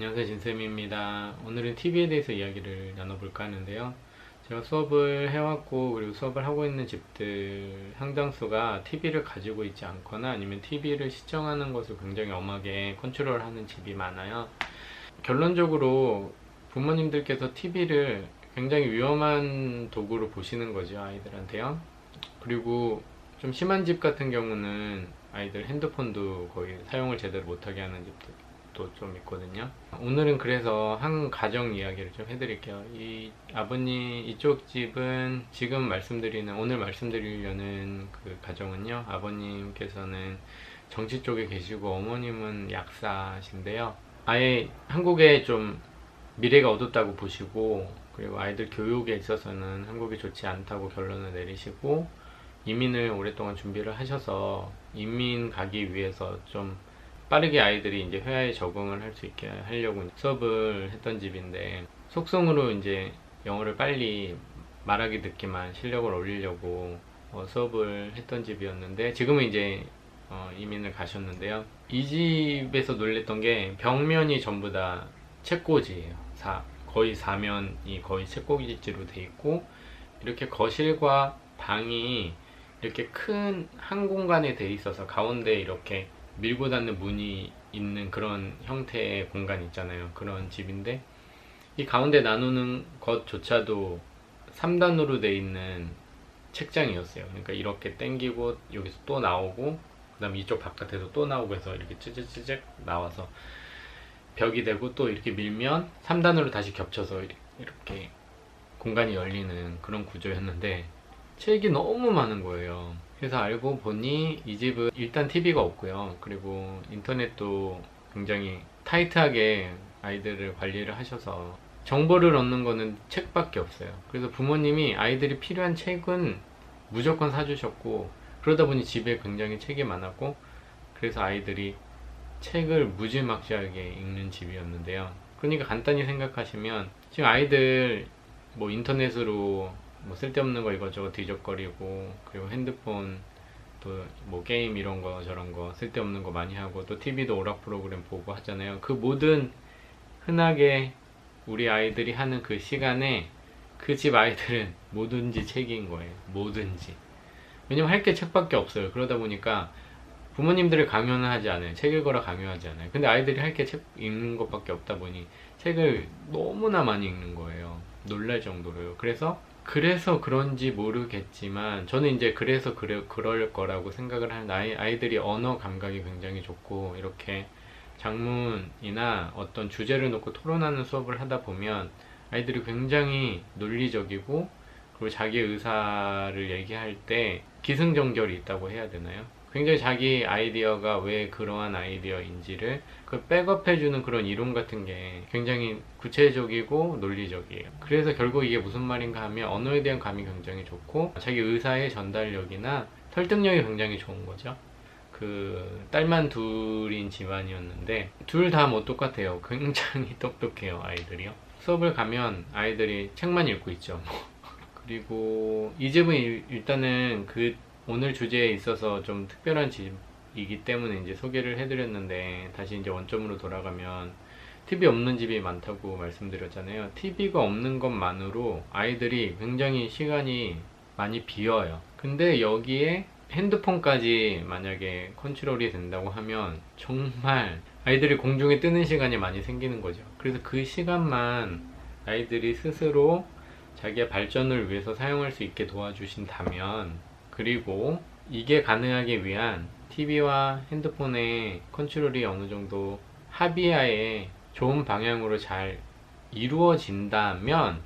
안녕하세요, 진쌤입니다. 오늘은 TV에 대해서 이야기를 나눠볼까 하는데요. 제가 수업을 해왔고, 그리고 수업을 하고 있는 집들 상당수가 TV를 가지고 있지 않거나 아니면 TV를 시청하는 것을 굉장히 엄하게 컨트롤하는 집이 많아요. 결론적으로 부모님들께서 TV를 굉장히 위험한 도구로 보시는 거죠, 아이들한테요. 그리고 좀 심한 집 같은 경우는 아이들 핸드폰도 거의 사용을 제대로 못하게 하는 집도 좀 있거든요. 오늘은 그래서 한 가정 이야기를 좀 해드릴게요. 이 아버님 이쪽 집은 오늘 말씀드리려는 그 가정은요, 아버님께서는 정치 쪽에 계시고 어머님은 약사신데요. 아예 한국에 좀 미래가 어둡다고 보시고, 그리고 아이들 교육에 있어서는 한국이 좋지 않다고 결론을 내리시고, 이민을 오랫동안 준비를 하셔서 이민 가기 위해서 좀 빠르게 아이들이 이제 회화에 적응을 할 수 있게 하려고 수업을 했던 집인데, 속성으로 이제 영어를 빨리 말하기 듣기만 실력을 올리려고 수업을 했던 집이었는데, 지금은 이제 이민을 가셨는데요. 이 집에서 놀랬던 게 벽면이 전부 다 책꽂이에요. 거의 사면이 거의 책꽂이지로 돼 있고, 이렇게 거실과 방이 이렇게 큰 한 공간에 돼 있어서 가운데 이렇게 밀고 닫는 문이 있는 그런 형태의 공간 있잖아요. 그런 집인데, 이 가운데 나누는 것조차도 3단으로 돼 있는 책장이었어요. 그러니까 이렇게 당기고 여기서 또 나오고, 그 다음 이쪽 바깥에서 또 나오고 해서 이렇게 찌직찌직 나와서 벽이 되고, 또 이렇게 밀면 3단으로 다시 겹쳐서 이렇게 공간이 열리는 그런 구조였는데, 책이 너무 많은 거예요. 그래서 알고 보니 이 집은 일단 TV가 없고요. 그리고 인터넷도 굉장히 타이트하게 아이들을 관리를 하셔서 정보를 얻는 거는 책밖에 없어요. 그래서 부모님이 아이들이 필요한 책은 무조건 사주셨고, 그러다 보니 집에 굉장히 책이 많았고, 그래서 아이들이 책을 무지막지하게 읽는 집이었는데요. 그러니까 간단히 생각하시면, 지금 아이들 뭐 인터넷으로 뭐 쓸데없는 거 이것저것 뒤적거리고, 그리고 핸드폰 또 뭐 게임 이런 거 저런 거 쓸데없는 거 많이 하고, 또 TV도 오락 프로그램 보고 하잖아요. 그 모든 흔하게 우리 아이들이 하는 그 시간에 그 집 아이들은 뭐든지 책인 거예요. 뭐든지. 왜냐면 할 게 책밖에 없어요. 그러다 보니까 부모님들을 강요는 하지 않아요. 책 읽어라 강요하지 않아요. 근데 아이들이 할 게 책 읽는 것밖에 없다 보니 책을 너무나 많이 읽는 거예요. 놀랄 정도로요. 그래서 그런지 모르겠지만, 저는 이제 그럴 거라고 생각을 하는, 아이들이 언어 감각이 굉장히 좋고, 이렇게 장문이나 어떤 주제를 놓고 토론하는 수업을 하다 보면 아이들이 굉장히 논리적이고, 그리고 자기 의사를 얘기할 때 기승전결이 있다고 해야 되나요? 굉장히 자기 아이디어가 왜 그러한 아이디어인지를 그 백업해주는 그런 이론 같은 게 굉장히 구체적이고 논리적이에요. 그래서 결국 이게 무슨 말인가 하면, 언어에 대한 감이 굉장히 좋고 자기 의사의 전달력이나 설득력이 굉장히 좋은 거죠. 그 딸만 둘인 집안이었는데, 둘 다 뭐 똑같아요. 굉장히 똑똑해요, 아이들이요. 수업을 가면 아이들이 책만 읽고 있죠. 그리고 이 집은 일단은 그 오늘 주제에 있어서 좀 특별한 집이기 때문에 이제 소개를 해드렸는데, 다시 이제 원점으로 돌아가면, TV 없는 집이 많다고 말씀드렸잖아요. TV가 없는 것만으로 아이들이 굉장히 시간이 많이 비어요. 근데 여기에 핸드폰까지 만약에 컨트롤이 된다고 하면 정말 아이들이 공중에 뜨는 시간이 많이 생기는 거죠. 그래서 그 시간만 아이들이 스스로 자기의 발전을 위해서 사용할 수 있게 도와주신다면, 그리고 이게 가능하기 위한 TV와 핸드폰의 컨트롤이 어느 정도 합의하에 좋은 방향으로 잘 이루어진다면,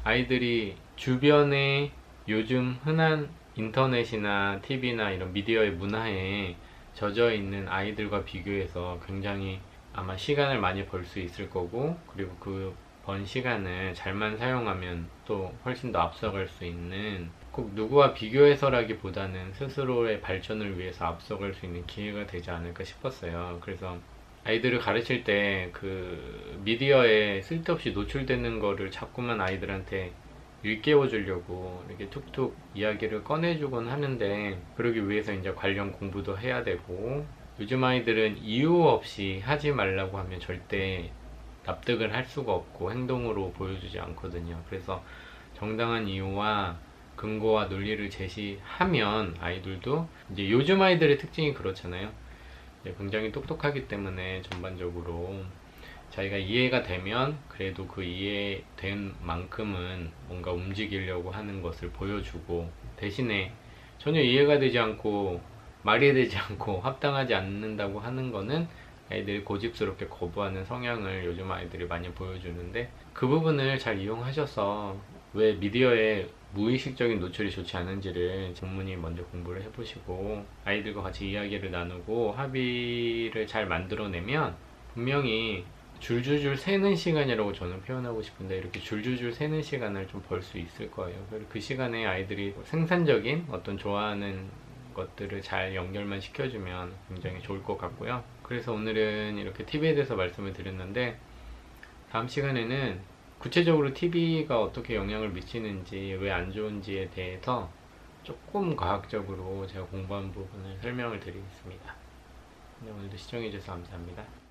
아이들이 주변에 요즘 흔한 인터넷이나 TV나 이런 미디어의 문화에 젖어 있는 아이들과 비교해서 굉장히 아마 시간을 많이 벌 수 있을 거고, 그리고 그 번 시간을 잘만 사용하면 또 훨씬 더 앞서갈 수 있는, 꼭 누구와 비교해서라기보다는 스스로의 발전을 위해서 앞서갈 수 있는 기회가 되지 않을까 싶었어요. 그래서 아이들을 가르칠 때 그 미디어에 쓸데없이 노출되는 거를 자꾸만 아이들한테 일깨워 주려고 이렇게 툭툭 이야기를 꺼내주곤 하는데, 그러기 위해서 이제 관련 공부도 해야 되고, 요즘 아이들은 이유 없이 하지 말라고 하면 절대 납득을 할 수가 없고 행동으로 보여주지 않거든요. 그래서 정당한 이유와 근거와 논리를 제시하면 아이들도 이제 요즘 아이들의 특징이 그렇잖아요. 굉장히 똑똑하기 때문에 전반적으로 자기가 이해가 되면 그래도 그 이해된 만큼은 뭔가 움직이려고 하는 것을 보여주고, 대신에 전혀 이해가 되지 않고 말이 되지 않고 합당하지 않는다고 하는 거는 아이들이 고집스럽게 거부하는 성향을 요즘 아이들이 많이 보여주는데, 그 부분을 잘 이용하셔서 왜 미디어에 무의식적인 노출이 좋지 않은지를 부모님이 먼저 공부를 해보시고 아이들과 같이 이야기를 나누고 합의를 잘 만들어내면 분명히 줄줄줄 새는 시간이라고 저는 표현하고 싶은데, 이렇게 줄줄줄 새는 시간을 좀 벌 수 있을 거예요. 그리고 그 시간에 아이들이 생산적인 어떤 좋아하는 것들을 잘 연결만 시켜주면 굉장히 좋을 것 같고요. 그래서 오늘은 이렇게 TV에 대해서 말씀을 드렸는데, 다음 시간에는 구체적으로 TV가 어떻게 영향을 미치는지, 왜 안 좋은지에 대해서 조금 과학적으로 제가 공부한 부분을 설명을 드리겠습니다. 오늘도 시청해주셔서 감사합니다.